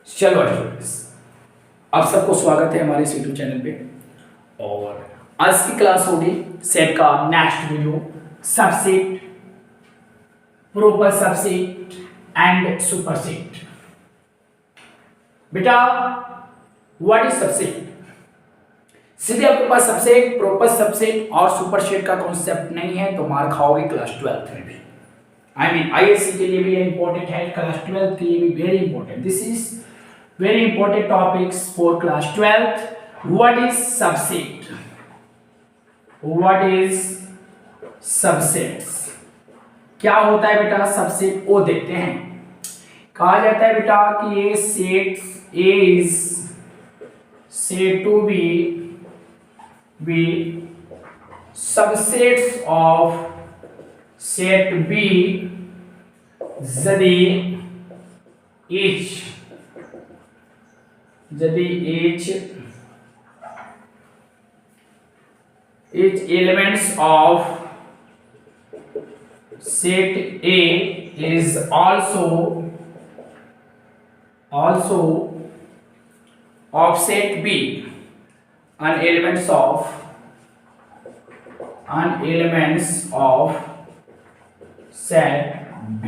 चलो स्टूडेंट्स, आप सबको स्वागत है हमारे यूट्यूब चैनल पे। और आज की क्लास होगी सेट का next video, subset, proper subset and superset. बेटा व्हाट इज सबसेट? सीधे आपके पास सबसेट, प्रोपर सबसेट और सुपरसेट का कॉन्सेप्ट नहीं है तो मार खाओगे क्लास 12 में भी। आईएससी के लिए भी इंपॉर्टेंट है, क्लास 12 के लिए भी very important. This is very important topics for class 12th. What is subset? What is subsets? क्या होता है बेटा सबसेट? वो देखते हैं। कहा जाता है बेटा कि ये set A is said to be subsets of set B यदि each elements of set A is also of set B and elements of set B।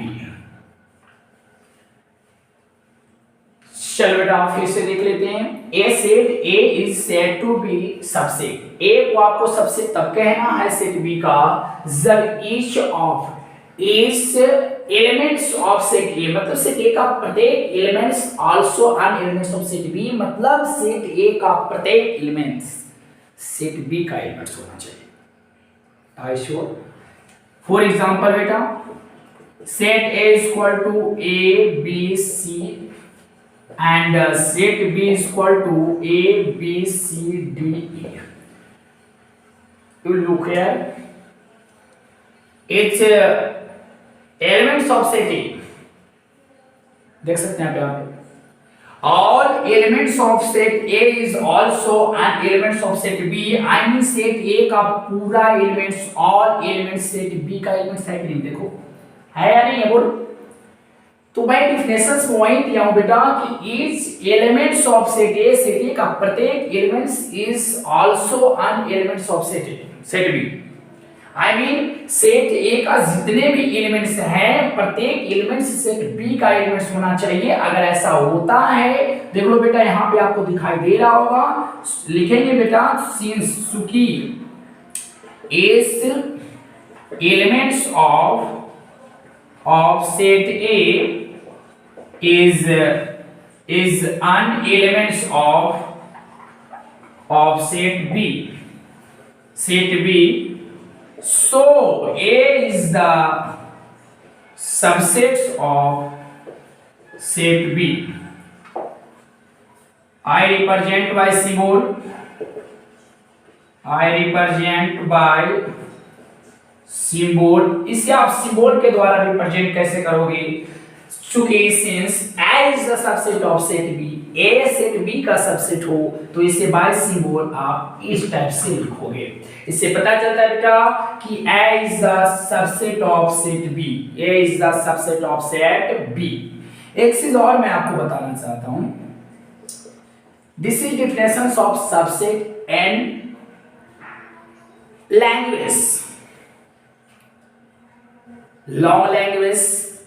चलो बेटा फिर से देख लेते हैं। A set A is said to be subset. A को आपको सबसेट तब कहना है सेट बी का जब each of elements of set A, मतलब सेट ए का प्रत्येक elements also an elements of set B, मतलब सेट ए का प्रत्येक एलिमेंट्स सेट बी का एलिमेंट्स होना चाहिए। I sure? फॉर एग्जांपल बेटा set A is equal to A B C and set B is equal to A, B, C, D, E. You look here. It's elements of set A. देख सकते हैं आप। All elements of set A is also an elements of set B. I mean set A का पूरा elements, all elements set B का elements है कि नहीं? देखो है या नहीं है बोल? तो मैं डिफिनेशंस में वही दिया हूं बेटा कि each elements of set A का प्रत्येक elements is also an elements of set B. I mean set A का जितने भी एलिमेंट्स हैं प्रत्येक एलिमेंट्स सेट बी का एलिमेंट्स होना चाहिए। अगर ऐसा होता है, देख लो बेटा यहां पे आपको दिखाई दे रहा होगा, लिखेंगे बेटा सिंस चूंकि S elements of set A is an elements of set B, so A is the subsets of set B। I represent by symbol, symbol. इसे आप सिंबल के द्वारा रिप्रेजेंट कैसे करोगे? चूंकि since A is the subset of set B, A set B का subset हो तो इसे बाय सिंबल आप इस टाइप से लिखोगे। इससे पता चलता है बेटा कि A is the subset of set B, A is the subset of set B. एक चीज और मैं आपको बताना चाहता हूं, this is definitions of subset and language. long language,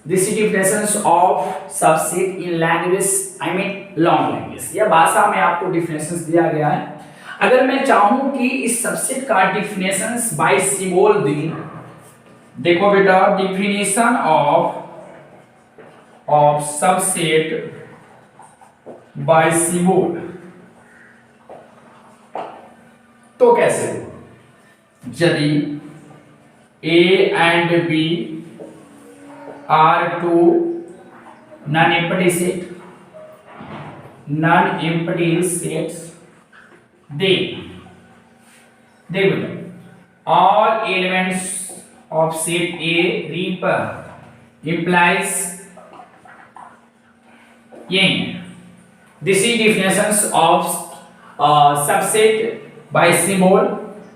this is definitions of subset in language, long language या भाषा में आपको डिफिनेशंस दिया गया है। अगर मैं चाहूं कि इस सबसेट का डिफिनेशंस बाय सिंबल दूं, देखो बेटा definition of subset bye symbol तो कैसे? यदि A and B are two non-empty sets, then all elements of set A implies yang। This is definitions of subset by symbol।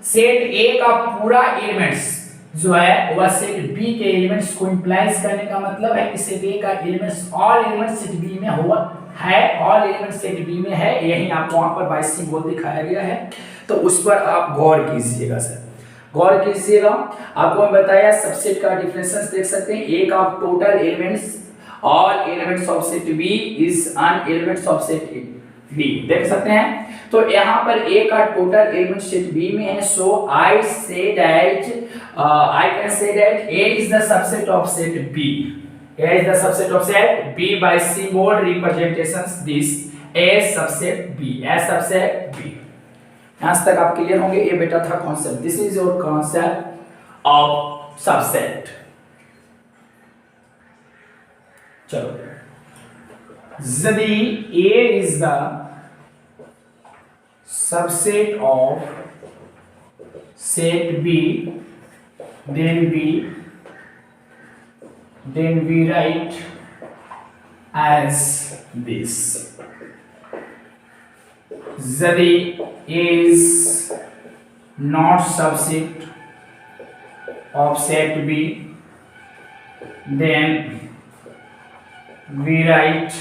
Set A का पूरा elements जो है वह सेट बी के elements को इंप्लाइज करने का मतलब है कि सेट ए का elements all elements set B में हुआ है, ऑल एलिमेंट्स सेट बी में है। यही आपको वहां पर बाय सिंबल दिखाया गया है, तो उस पर आप गौर कीजिएगा सर, गौर कीजिएगा। आपको मैं बताया सबसेट का डिफरेंसेस देख सकते हैं। ए का total elements all elements of set B is an elements of set B, देख सकते हैं। तो यहाँ पर ए का टोटल एलिमेंट सेट बी में है, so I say that I can say that A is the subset of set B, A is the subset of set B by symbol representations this A subset B, A subset B। यहाँ तक आप clear होंगे। ये बेटा था concept, this is your concept of subset. चलो, यदि A is the subset of set B, then we write as this. यदि A is not subset of set B, then we write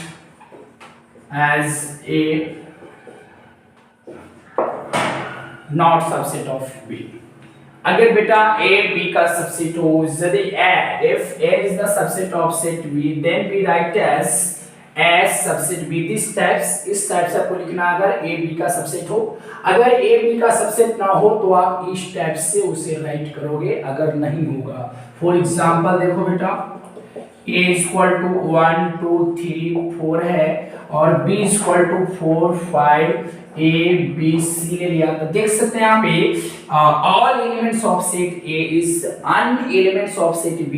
as A not subset of B। अगर बेटा A B का subset हो, यदि if A is the subset of set B, then we write as subset B। इस type से आपको लिखना, अगर A B का सबसेट हो। अगर A B का सबसेट ना हो तो आप इस टाइप से उसे राइट करोगे, अगर नहीं होगा। फॉर एग्जांपल देखो बेटा, A इक्वल टू 1 2 3 4 है और B equal to 4 5 A B C ले लिया, तो देख सकते हैं यहाँ पे all elements of set A is an elements of set B।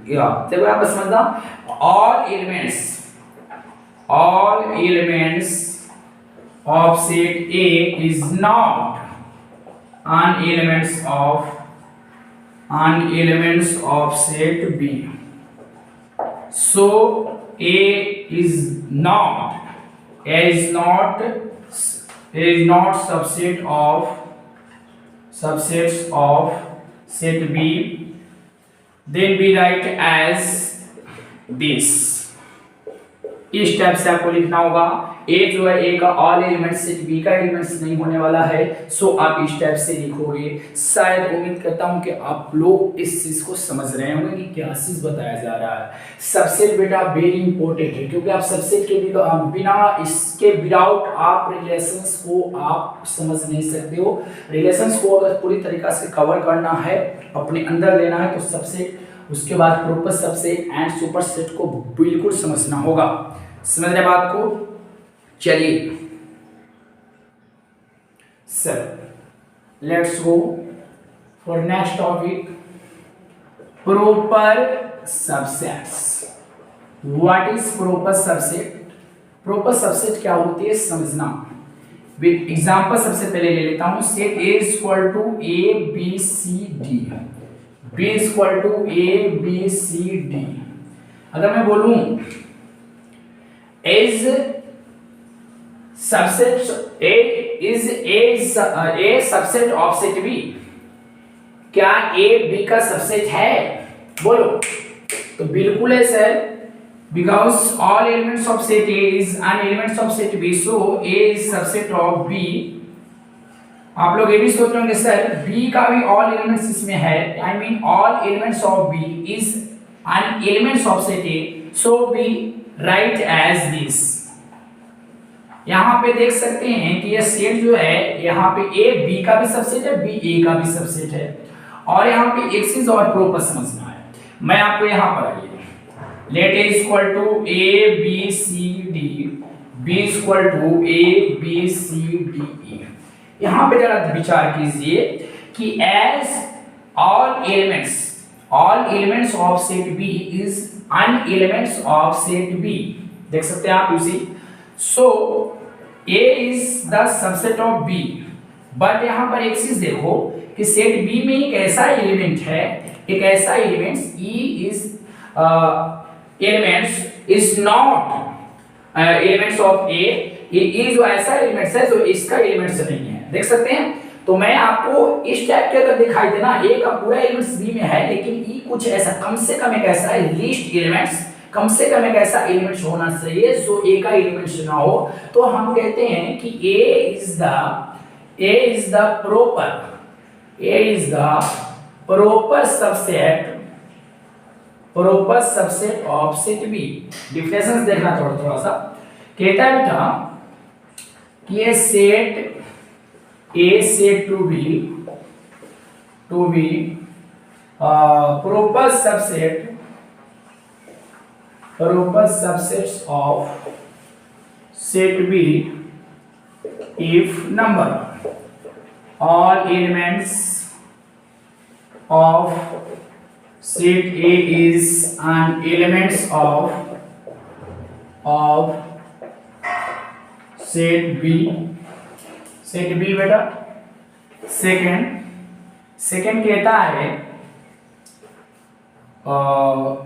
देखो यहाँ पर समझना, all elements of set A is not an elements of set B। So A is not subsets of set B, then we write as this। इस type से आपको लिखना होगा। A जो है A का ऑल एलिमेंट्स सेट B का elements नहीं होने वाला है, सो आप इस टाइप से लिखोगे। शायद उम्मीद करता हूं कि आप लोग इस चीज को समझ रहे होंगे कि क्या चीज बताया जा रहा है। सबसेट बेटा वेरी इंपॉर्टेंट है, क्योंकि आप सबसेट के बिना इसके विदाउट आप रिलेशंस को आप समझ नहीं सकते हो। रिलेशंस को अगर पूरी तरीका से कवर करना है, अपने अंदर लेना है, तो सबसेट, उसके बाद प्रोपर सबसेट एंड सुपरसेट को बिल्कुल समझना होगा। समझ रहे बात को? चलिए sir, let's go for next topic, proper subsets. What is proper subset? Proper subset क्या होती है समझना। विद एग्जांपल सबसे पहले ले लेता हूं, set A equal to A B C D, B equal to A B C D। अगर मैं बोलूं is subset A is a subset of set B, क्या A B का सबसेट है? बोलो। तो बिल्कुल है sir, because all elements of set A is an elements of set B, so A is subset of B। आप लोग ये भी सोच रहे होंगे सर B का भी all elements इसमें है, I mean all elements of B is an elements of set A, so we write as this। यहाँ पे देख सकते हैं कि यह सेट जो है, यहाँ पे A B का भी सबसेट है, B A का भी सबसेट है, और यहाँ पे एक चीज और प्रॉपर समझना है। मैं आपको यहाँ पर आइए, let A equal to A B C D, B equal to A B C D E। यहाँ पे जरा विचार कीजिए कि as all elements of set B is an elements of set B, देख सकते हैं आप इसी। So A is the subset of B, but यहाँ पर एक चीज देखो कि सेट B में एक ऐसा एलिमेंट है, एक ऐसा element E is elements is not elements of A। ये जो ऐसा एलिमेंट्स है जो इसका एलिमेंट्स नहीं है, देख सकते हैं। तो मैं आपको इस टाइप के अगर दिखाई देना ए का पूरा एलिमेंट्स बी में है, लेकिन ई कुछ ऐसा कम से कम एक ऐसा लीस्ट एलिमेंट्स, कम से कम एक ऐसा एलिमेंट्स होना चाहिए जो ए का एलिमेंट्स ना हो, तो हम कहते हैं कि A is the proper subset of set B। Definitions देखना थोड़ा सा। कहता है बेटा कि ये set A set to B proper subsets of set B if number all elements of set A is an elements of set B बेटा। Second कहता है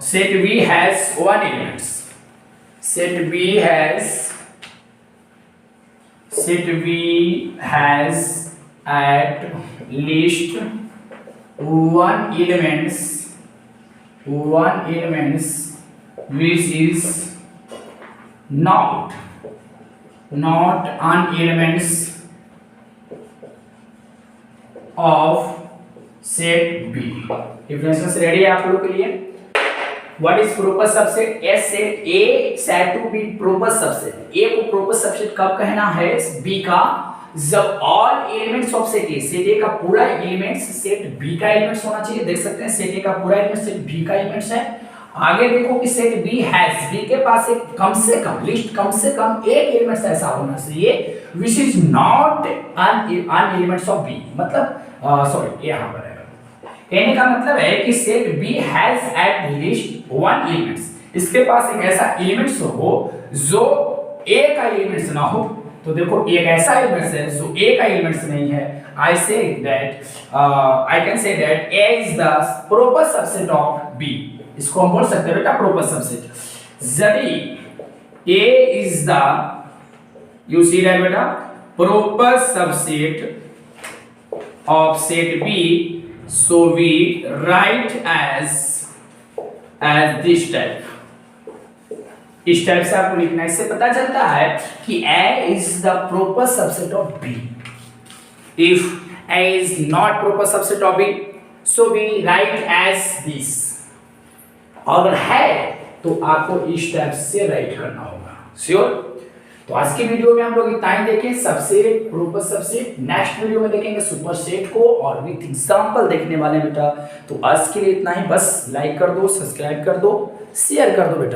set B has one elements, set B has at least one elements which is not an elements of set B। Differences ready है आप लोगों के लिए। What is proper subset? A set A set to B proper subset. A को proper subset कब कहना है B का? जब all elements of set A का पूरा एलिमेंट्स सेट बी का एलिमेंट्स होना चाहिए। देख सकते हैं सेट ए का पूरा एलिमेंट सेट बी का एलिमेंट्स है। आगे देखो कि सेट बी हैज, बी के पास एक कम से कम एक एलिमेंट्स ऐसा होना चाहिए which is not an elements of B। मतलब सॉरी यहाँ पर है, कहने का मतलब है कि set B has at least one elements, इसके पास एक ऐसा एलिमेंट्स हो जो A का एलिमेंट्स ना हो। तो देखो एक ऐसा एलिमेंट्स है जो A का एलिमेंट्स नहीं है। I can say that A is the proper subset of B। इसको हम बोल सकते हैं बेटा proper subset। यदि A is the, you see that बेटा, proper subset of set B, so we write as this type। इस टाइप से आपको लिखना है। इससे पता चलता है कि A is the proper subset of B। If A is not proper subset of B, so we write as this। अगर है तो आपको इस टाइप से राइट करना होगा। श्योर? तो आज की वीडियो में हम लोग इतना ही देखें, subset, proper subset. Next video में देखेंगे सुपर सेट को और विथ एग्जांपल देखने वाले बेटा। तो आज के लिए इतना ही, बस लाइक कर दो, सब्सक्राइब कर दो, शेयर कर दो बेटा।